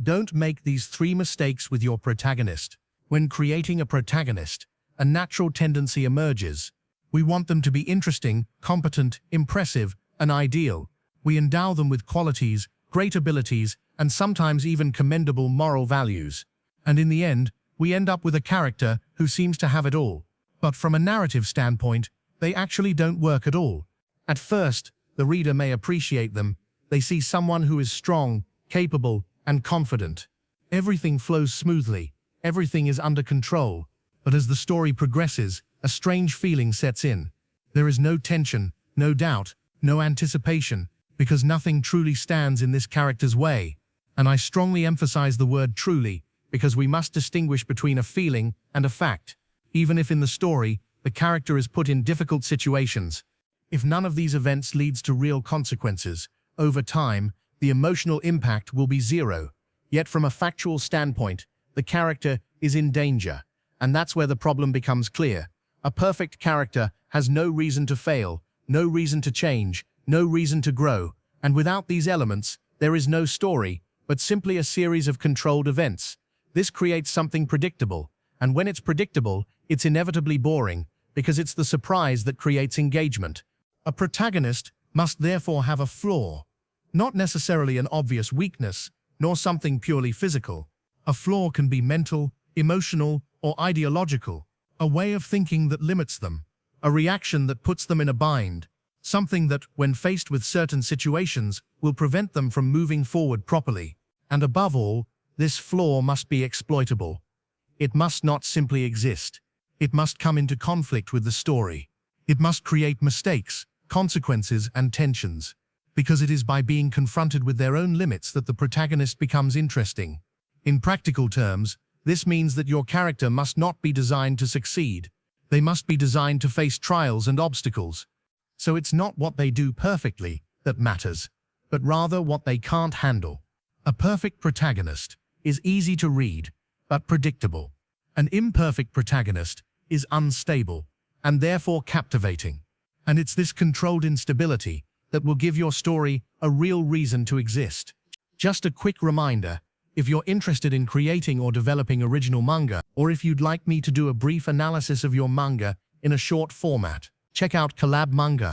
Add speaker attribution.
Speaker 1: Don't make these 3 mistakes with your protagonist. When creating a protagonist, a natural tendency emerges. We want them to be interesting, competent, impressive, and ideal. We endow them with qualities, great abilities, and sometimes even commendable moral values. And in the end, we end up with a character who seems to have it all. But from a narrative standpoint, they actually don't work at all. At first, the reader may appreciate them. They see someone who is strong, capable, and confident. Everything flows smoothly. Everything is under control. But as the story progresses, a strange feeling sets in. There is no tension, no doubt, no anticipation, because nothing truly stands in this character's way. And I strongly emphasize the word truly, because we must distinguish between a feeling and a fact. Even if in the story, the character is put in difficult situations. If none of these events leads to real consequences, over time, the emotional impact will be zero. Yet from a factual standpoint, the character is in danger. And that's where the problem becomes clear. A perfect character has no reason to fail, no reason to change, no reason to grow. And without these elements, there is no story, but simply a series of controlled events. This creates something predictable. And when it's predictable, it's inevitably boring, because it's the surprise that creates engagement. A protagonist must therefore have a flaw. Not necessarily an obvious weakness, nor something purely physical. A flaw can be mental, emotional, or ideological. A way of thinking that limits them. A reaction that puts them in a bind. Something that, when faced with certain situations, will prevent them from moving forward properly. And above all, this flaw must be exploitable. It must not simply exist. It must come into conflict with the story. It must create mistakes, consequences, and tensions. Because it is by being confronted with their own limits that the protagonist becomes interesting. In practical terms, this means that your character must not be designed to succeed. They must be designed to face trials and obstacles. So it's not what they do perfectly that matters, but rather what they can't handle. A perfect protagonist is easy to read, but predictable. An imperfect protagonist is unstable, and therefore captivating. And it's this controlled instability that will give your story a real reason to exist. Just a quick reminder, if you're interested in creating or developing original manga, or if you'd like me to do a brief analysis of your manga in a short format, check out Collab Manga.